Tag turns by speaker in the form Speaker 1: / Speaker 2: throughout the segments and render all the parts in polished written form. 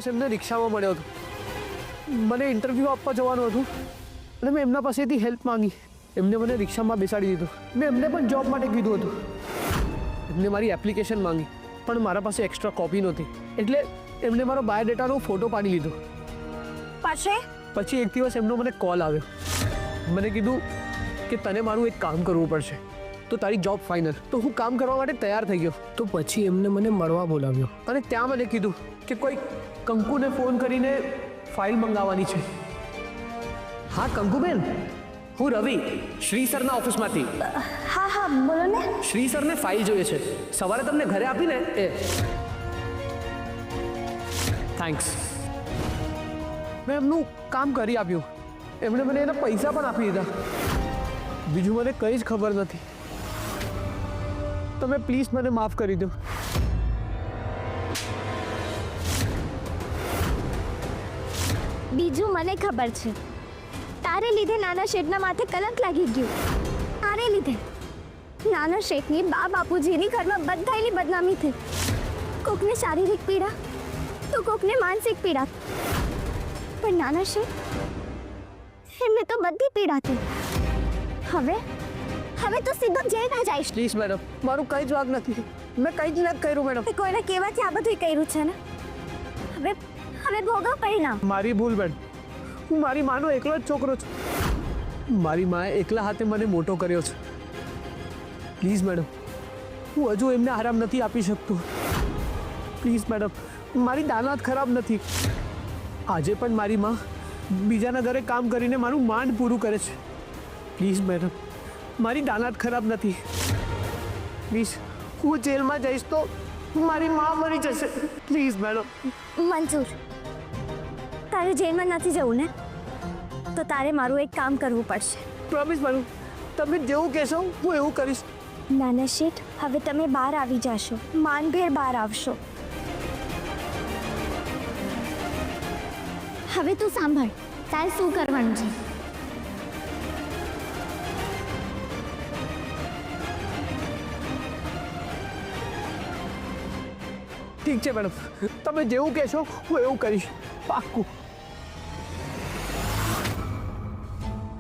Speaker 1: દિવસ એમને રિક્ષામાં મળ્યો હતો. મને ઇન્ટરવ્યૂ આપવા જવાનું હતું અને મેં એમના પાસેથી હેલ્પ માંગી. એમને મને રિક્ષામાં બેસાડી દીધો. મેં એમને પણ જોબ માટે કીધું હતું. એમને મારી એપ્લિકેશન માંગી પણ મારા પાસે એક્સ્ટ્રા કોપી નહોતી, એટલે એમને મારો બાયોડેટાનો ફોટો પાડી લીધો. પછી એક દિવસ એમનો મને કોલ આવ્યો. મને કીધું કે તને મારું એક કામ કરવું પડશે, તો તારી જોબ ફાઇનલ. તો હું કામ કરવા માટે તૈયાર થઈ ગયો. તો પછી એમને મને મળવા બોલાવ્યો અને ત્યાં મને કીધું કે કોઈ કંકુને ફોન કરીને ફાઇલ મંગાવવાની છે. હા કંકુબેન, હું રવિ, શ્રી સરના ઓફિસમાંથી.
Speaker 2: હા હા બોલો ને.
Speaker 1: શ્રી સરને ફાઇલ જોઈએ છે, સવારે તમને ઘરે આપીને એ. થેન્ક્સ. મેં એમનું કામ કરી આપ્યું. એમણે મને એના પૈસા પણ આપી દીધા. બીજું મને કંઈ જ ખબર નથી. તમે પ્લીઝ મને માફ કરી દો.
Speaker 2: બીજું મને ખબર છે, તારે લીધે નાના શેઠના માથે કલંક લાગી ગયું. તારે લીધે નાના શેઠની બા બાપુજીની ઘરમાં બધાયની બદનામી થઈ. કોકને શારીરિક પીડા તો કોકને માનસિક પીડા, પણ નાના શેઠ એમને તો બધી પીડા થઈ. હવે તો સીધો જેલમાં જઈશ.
Speaker 1: પ્લીઝ મેડમ, મારું કંઈ જ વાગ નથી. મેં કંઈ જ નથી કર્યું મેડમ.
Speaker 2: કોઈને કહેવાથી આ બધું કર્યું છે ને. હવે ભોગવ પરિણામ.
Speaker 1: મારી ભૂલ બેન. હું મારી માનો એકલો જ છોકરો છું. મારી માએ એકલા હાથે મને મોટો કર્યો છે. પ્લીઝ મેડમ, હું હજુ એમને આરામ નથી આપી શકતો. પ્લીઝ મેડમ, મારી દાનત ખરાબ નથી. આજે પણ મારી માં બીજાના ઘરે કામ કરીને મારું માંડ પૂરું કરે છે. પ્લીઝ મેડમ, મારી દાનત ખરાબ નથી. પ્લીઝ, હું જેલમાં જઈશ તો મારી માં મરી જશે. Please madam.
Speaker 2: મંજૂર, તારે જેલમાં નથી જવું ને, તો તારે મારું એક કામ કરવું પડશે.
Speaker 1: પ્રોમિસ મેડમ, તમે જેવું કહેશો હું એવું કરીશ.
Speaker 2: નાના શેઠ, હવે તમે બહાર આવી જશો, માનભેર બહાર આવશો. હવે તું સાંભળ, તારે શું કરવાનું છે.
Speaker 1: ઠીક છે મેડમ, તમે જેવું કહેશો હું એવું કરીશ. પાક્કું.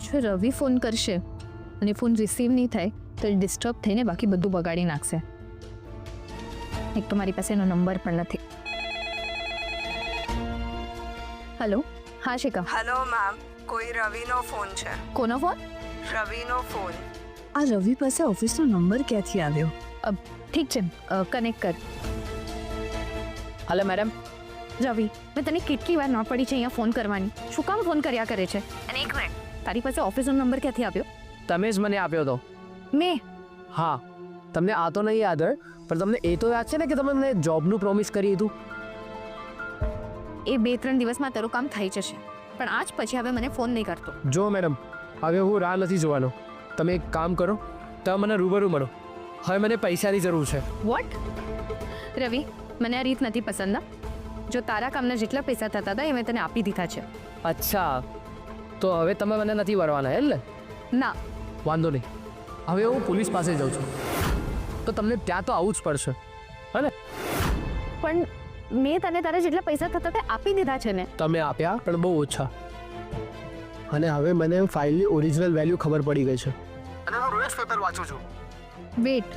Speaker 3: જો રવિ ફોન કરશે અને ફોન રિસીવ નહીં થાય તો ડિસ્ટર્બ થઈને બાકી બધું બગાડી નાખશે. એક તો મારી પાસે એનો નંબર પણ નથી. હેલો, હા શિકા.
Speaker 4: હેલો મેમ, કોઈ રવિનો ફોન છે.
Speaker 3: કોનો ફોન?
Speaker 4: રવિનો ફોન.
Speaker 3: આ રવિ પાસે ઓફિસનો નંબર ક્યાંથી આવ્યો? ઠીક છે, કનેક્ટ કર. Hello madam. રવિ, મેં તને કેટલી વાર ન પડી છે અહીંયા ફોન કરવાની, શું કામ ફોન કર્યા કરે છે? અને એક મિનિટ, તારી પાસે ઓફિસનો નંબર ક્યાંથી આવ્યો?
Speaker 1: તમે જ મને આપ્યો હતો.
Speaker 3: મેં?
Speaker 1: હા, તમને આ તો નહીં યાદ હોય, પણ તમને એ તો યાદ છે ને કે તમે મને જોબનું પ્રોમિસ કરી હતું.
Speaker 3: એ 2-3 દિવસમાં તારું કામ થઈ જશે, પણ આજ પછી હવે મને ફોન નહીં કરતો.
Speaker 1: જો મેડમ, હવે હું રાહ નથી જોવાનો. તમે એક કામ કરો, તમે મને રૂબરૂ મળો. હવે મને પૈસાની જરૂર છે.
Speaker 3: વોટ? રવિ, મને આ રીત નથી પસંદ. જો તારા કામના જેટલા પૈસા થતા હતા એ મેં તને આપી દીધા છે.
Speaker 1: અચ્છા, તો હવે તમે મને નથી વળવાના એટલે?
Speaker 3: ના.
Speaker 1: વાંધો નહીં, હવે હું પોલીસ પાસે જાઉં છું, તો તમને ત્યાં તો આવવું જ પડશે, હે ને?
Speaker 3: પણ મેં તને તારા જેટલા પૈસા થતા તે આપી દીધા છે ને.
Speaker 1: તમે આપ્યા પણ બહુ ઓછા. અને હવે મને ફાઇલની ઓરિજિનલ વેલ્યુ ખબર પડી ગઈ છે. અને હું રોજ પેપર વાંચું છું.
Speaker 3: વેટ,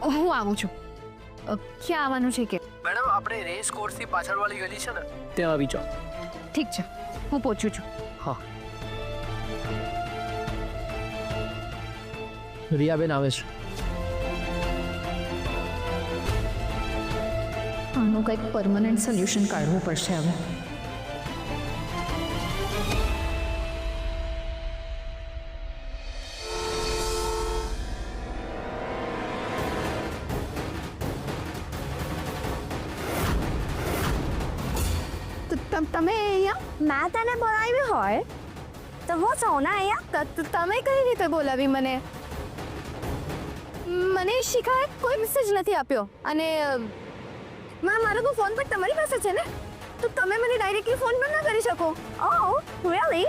Speaker 3: હું આવું છું. ક્યાં આવવાનું છે કે?
Speaker 1: મેડમ, આપણે રેસ કોર્સથી પાછળવાળી ગલી છે ને ત્યાં આવી જાઓ.
Speaker 3: ઠીક છે, હું પહોંચું છું.
Speaker 1: હા. રિયાબેન આવે છે.
Speaker 3: આનું કંઈક પરમનન્ટ સોલ્યુશન કાઢવું પડશે હવે.
Speaker 2: તમે અહીંયા? મેં તને બોલાવી હોય તો હું છું ને અહીંયા.
Speaker 3: તમે કઈ રીતે બોલાવી મને? મને શિકાયત કોઈ મેસેજ નથી આપ્યો. અને
Speaker 2: મારો તો ફોન પણ તમારી પાસે છે ને, તો તમે મને ડાયરેક્ટલી ફોન પણ ના કરી શકો. ઓહ રિયલી?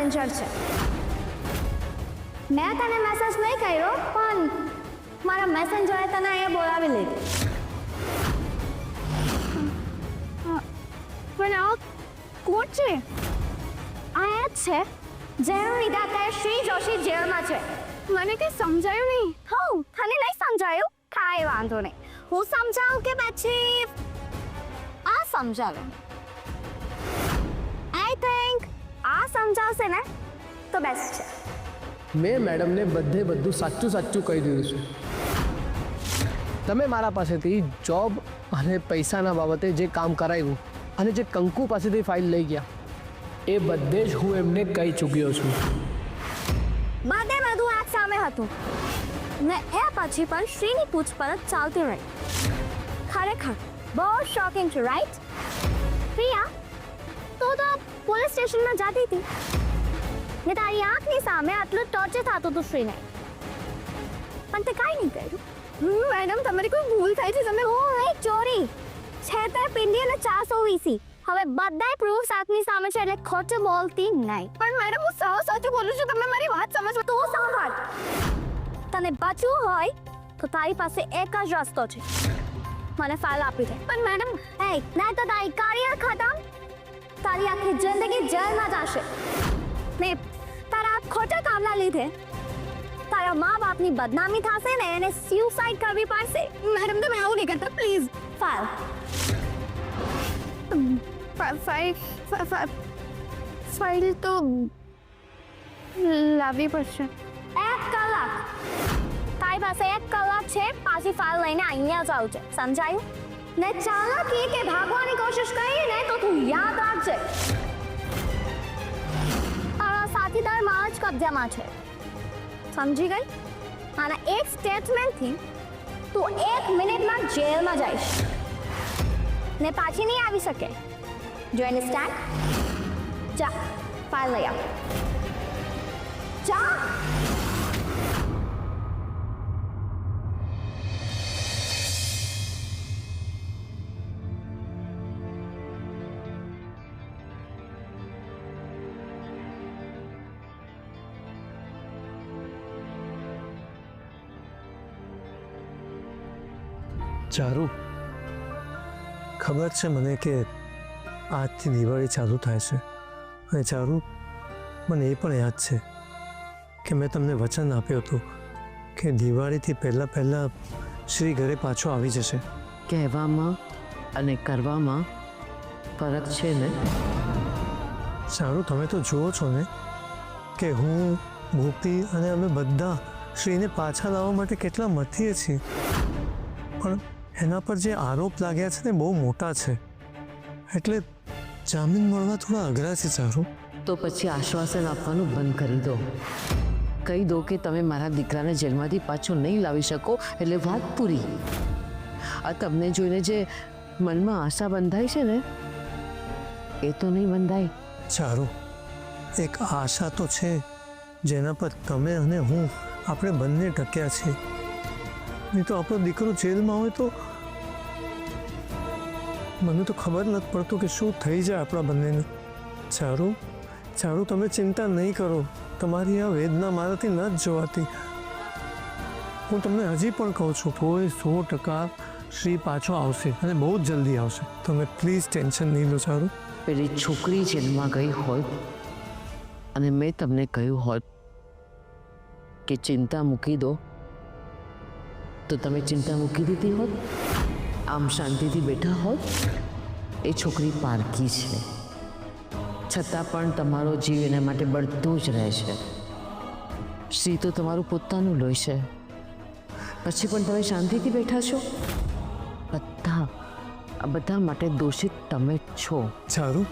Speaker 2: મેસેન્જર છે. મેં તને મેસેજ નહીં કર્યો પણ મારા મેસેન્જરે તને અહીંયા બોલાવી લીધી. પણ આ કોણ છે? આ એ જ છે જેનું લીધે અત્યારે શ્રી જોશી જેલમાં છે. મને કંઈ સમજાયું નહીં. હો, તને નહીં સમજાયું? કાંઈ વાંધો નહીં, હું સમજાવું કે પછી આ સમજાવે? આઈ થિંક આ સમજાવશે ને તો બેસ્ટ છે.
Speaker 1: મેં મેડમને બધું સાચું કહી દીધું છે. તમે મારા પાસેથી જોબ અને પૈસાના બાબતે જે કામ કરાવ્યું અને જે કંકુ પાસેથી ફાઇલ લઈ ગયા એ બધે જ હું એમને કહી ચૂક્યો છું.
Speaker 2: બધું એક સામે હતું ને એ પછી પણ શ્રીની પૂછપરછ ચાલતી રહી. ખરેખર બહુ શોકિંગ છે, રાઈટ? પ્રિયા, તો પોલીસ સ્ટેશનમાં જતી હતી ને તારી આંખની સામે આટલું ટોર્ચર થતું હતું શ્રીને, પણ તે કાંઈ નહીં કર્યું. મેડમ, તમારી કોઈ ભૂલ થાય છે. તમે નહીં, ચોરી, છેતરપિંડી અને 420. હવે બધાય પ્રૂફ આંખની સામે છે એટલે ખોટું બોલતી નહીં. પણ મેડમ, હું સાવ સાચું બોલું છું, તમે મારી વાત સમજો. તો સાંભળ, તને બચવું હોય તો તારી પાસે એક જ રસ્તો છે, મને ફાઇલ આપી દે. પણ મેડમ, નહીં તો તારી કરિયર ખતમ, તારી આખી જિંદગી જેલમાં જશે ને તારા ખોટા કામના લીધે તારા મા બાપની બદનામી થશે ને એને સ્યુસાઇડ કરવી પડશે. મેડમ, તમે આવું નહીં કરતા પ્લીઝ. ફાઇલ તો લાવવી પડશે. 1 કલાક તારી પાસે 1 કલાક છે. પાછી ફાઇલ લઈને અહીંયા જ આવજે, સમજાયું ને? ચાલાકી કે ભાગવાની કોશિશ કરી ને તો તું યાદ રાખજે, તારા સાથીદાર મારા જ કબજામાં છે, સમજી ગઈ? આના એક સ્ટેટમેન્ટથી તું 1 મિનિટમાં જેલમાં જઈશ ને પાછી નહીં આવી શકે. જો અન્ડરસ્ટેન્ડ? જા, ફાઇલ લઈ આવ. જા.
Speaker 5: ચારુ, ખબર છે મને કે આજથી દિવાળી ચાલુ થાય છે અને ચારુ, મને એ પણ યાદ છે કે મેં તમને વચન આપ્યું હતું કે દિવાળીથી પહેલાં શ્રી ઘરે પાછો આવી જશે.
Speaker 6: કહેવામાં અને કરવામાં ફરક છે ને?
Speaker 5: ચારુ, તમે તો જુઓ છો ને કે હું, ગોપી અને અમે બધા શ્રીને પાછા લાવવા માટે કેટલા મથીએ છીએ, પણ એના પર જે આરોપ લાગ્યા છે ને બહુ મોટા છે, એટલે જામીન મળવા થોડા અઘરા છે. ચારુ,
Speaker 6: તો પછી આશ્વાસન આપવાનું બંધ કરી દો. કહી દો કે તમે મારા દીકરાને જેલમાંથી પાછો નહીં લાવી શકો, એટલે વાત પૂરી. આ તમને જોઈને જે મનમાં આશા બંધાય છે ને એ તો નહીં બંધાય.
Speaker 5: ચારુ, એક આશા તો છે જેના પર તમે અને હું, આપણે બંને ટક્યા છીએ. નહીં તો આપણો દીકરો જેલમાં હોય તો મને તો ખબર નથી પડતું કે શું થઈ જાય આપણા બંનેને. ચારુ, તમે ચિંતા નહીં કરો. તમારી આ વેદના મારાથી ન જ જોવાતી. હું તમને હજી પણ કહું છું, કોઈ 100% શ્રી પાછો આવશે અને બહુ જ જલ્દી આવશે. તમે પ્લીઝ ટેન્શન નહીં લો. ચારુ,
Speaker 6: પેલી છોકરી જેલમાં ગઈ હોત અને મેં તમને કહ્યું હોત કે ચિંતા મૂકી દો, તો તમે ચિંતા મૂકી દીધી હોત, આમ શાંતિથી બેઠા હોત. એ છોકરી પારકી છે, છતાં પણ તમારો જીવ એના માટે બળતો જ રહે છે. શ્રી તો તમારું પોતાનું લોહી છે, પછી પણ તમે શાંતિથી બેઠા છો. બધા માટે દોષિત તમે જ છો.
Speaker 5: ચારુ,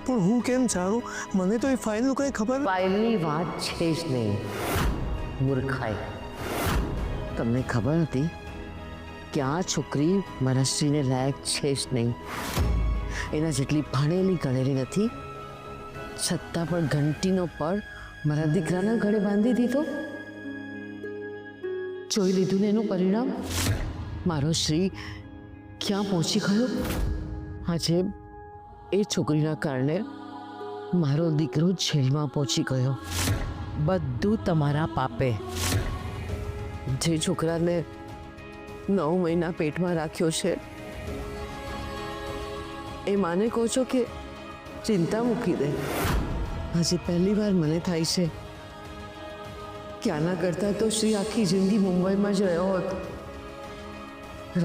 Speaker 5: પણ હું કેમ? ચારુ, મને તો એ ફાઇલનું કંઈ ખબર.
Speaker 6: ફાઇલની વાત છે જ નહીં, મૂર્ખાઈ. તમને ખબર હતી કે આ છોકરી મારા શ્રીને લાયક છે જ નહીં. એના જેટલી ભણેલી ગણેલી નથી, છતાં પણ ઘંટીનો પડ મારા દીકરાના ગળે બાંધી દીધો. જોઈ લીધું ને એનું પરિણામ? મારો શ્રી ક્યાં પહોંચી ગયો. આજે એ છોકરીના કારણે મારો દીકરો જેલમાં પહોંચી ગયો. બધું તમારા પાપે. જે છોકરાને 9 મહિના પેટમાં રાખ્યો છે એ માને કહો છો કે ચિંતા મૂકી દે. આજે પહેલી વાર મને થાય છે કે આના કરતાં તો શ્રી આખી જિંદગી મુંબઈમાં જ રહ્યો હોત,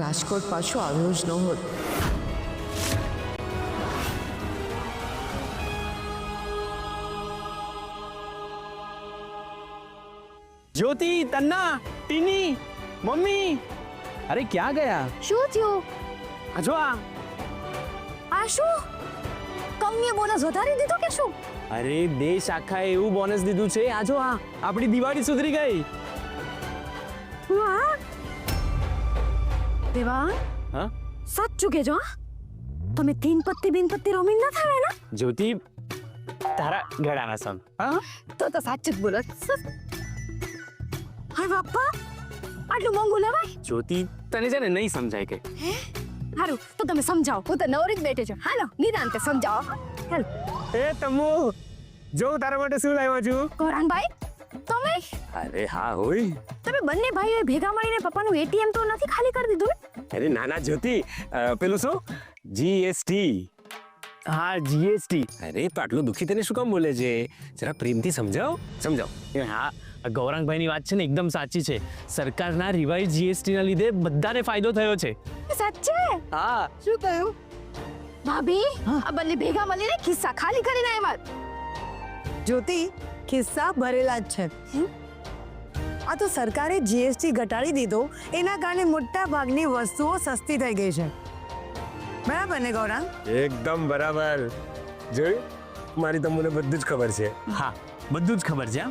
Speaker 6: રાજકોટ પાછો આવ્યો જ ન હોત.
Speaker 1: જ્યોતિ, તન્ના, ટીની, મમ્મી, અરે ક્યાં ગયા?
Speaker 2: શું થયું?
Speaker 1: આ જો આ.
Speaker 2: આ શું? કંપનીએ બોનસ વધારી દીધો કે શું?
Speaker 1: અરે દેશ આખાએ એવું બોનસ દીધું છે. આ જો આ આપણી દિવાળી સુધરી ગઈ.
Speaker 2: વાહ દેવા,
Speaker 1: હા
Speaker 2: સાચું કહેજો હા, તમે 3 પત્તી બિન પત્તી રોમિંગ ના થાય ને?
Speaker 1: જ્યોતિ, તારા ગળાના સમ. હા
Speaker 2: તો સાચું જ બોલો. હાય બાપા, આટલું મોંઘું લેવાય?
Speaker 1: જ્યોતિ, તને છે ને નહીં સમજાય કે.
Speaker 2: હારું તો તમે સમજાવો, હું તો નવરી જ બેઠી છું. હાલો નિરાંતે સમજાવો. હેલો
Speaker 1: એ તમો, જો તારા માટે શું લાવ્યો છું.
Speaker 2: ગૌરાંગભાઈ, તમે
Speaker 1: અરે હા હોય.
Speaker 2: તમે બંને ભાઈઓએ ભેગા મળીને પપ્પાનું એટીએમ તો નથી ખાલી કરી દીધું?
Speaker 1: અરે નાના જ્યોતિ, પેલું શું જીએસટી. હા જીએસટી. અરે તો આટલું દુખી તને શું કામ બોલે છે? જરા પ્રેમથી સમજાવ. હા, ગૌરાંગભાઈની વાત છે ને એકદમ સાચી છે. સરકારના રિવાઇઝ જીએસટી ના લીધે બધાને ફાયદો થયો છે.
Speaker 2: સાચે?
Speaker 1: હા.
Speaker 2: શું કહ્યું? ભાભી, આ બંને ભેગા મળીને ખિસ્સા ખાલી કરીને આવ્યા.
Speaker 7: જ્યોતિ, ખિસ્સા ભરેલા જ છે. આ તો સરકારે જીએસટી ઘટાડી દીધો, એના કારણે મોટા ભાગની વસ્તુઓ સસ્તી થઈ ગઈ છે. બરાબર ને ગૌરાંગ?
Speaker 8: એકદમ બરાબર. જોયું, મારી તમને બધું જ ખબર છે.
Speaker 1: હા, બધું જ ખબર છે.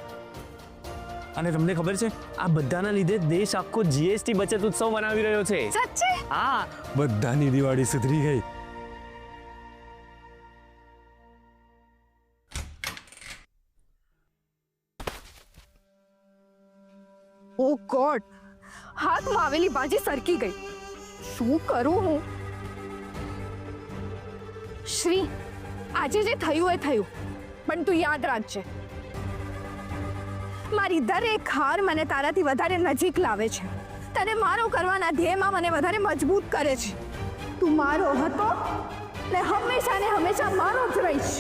Speaker 1: અને તમને ખબર છે, આ બધાના લીધે દેશ આખો જીએસટી બચત ઉત્સવ મનાવી રહ્યો છે.
Speaker 2: સાચે?
Speaker 1: હા.
Speaker 8: બધાની દિવાળી સુધરી ગઈ.
Speaker 3: ઓ ગોડ, હાથમાં આવેલી ભાજી સરકી ગઈ. શું કરું હું? શ્રી, આજે જે થયું એ થયું, પણ તું યાદ રાખજે, મારી દરેક હાર મને તારાથી વધારે નજીક લાવે છે. તને મારો કરવાના ધ્યેયમાં મને વધારે મજબૂત કરે છે. તું મારો હતો ને હંમેશા ને હંમેશા મારો જ રહીશ.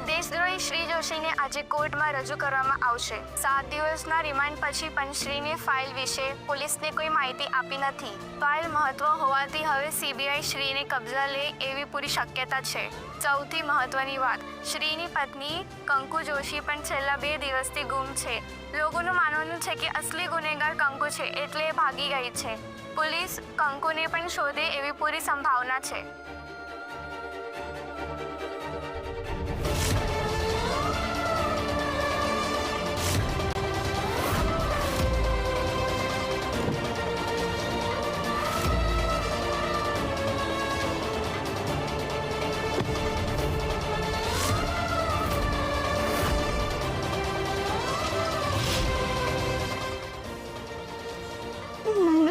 Speaker 9: દેશદ્રોહી શ્રી જોશીને આજે કોર્ટમાં રજૂ કરવામાં આવશે. 7 દિવસના રિમાન્ડ પછી પણ શ્રીની ફાઇલ વિશે પોલીસને કોઈ માહિતી આપી નથી. ફાઇલ મહત્વ હોવાથી હવે સીબીઆઈ શ્રીને કબજા લે એવી પૂરી શક્યતા છે. સૌથી મહત્વની વાત, શ્રીની પત્ની કંકુ જોશી પણ છેલ્લા 2 દિવસથી ગુમ છે. લોકોનું માનવાનું છે કે અસલી ગુનેગાર કંકુ છે, એટલે એ ભાગી ગઈ છે. પોલીસ કંકુને પણ શોધે એવી પૂરી સંભાવના છે.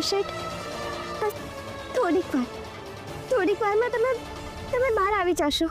Speaker 2: શેઠ, થોડીક વારમાં તમે બહાર આવી જશો.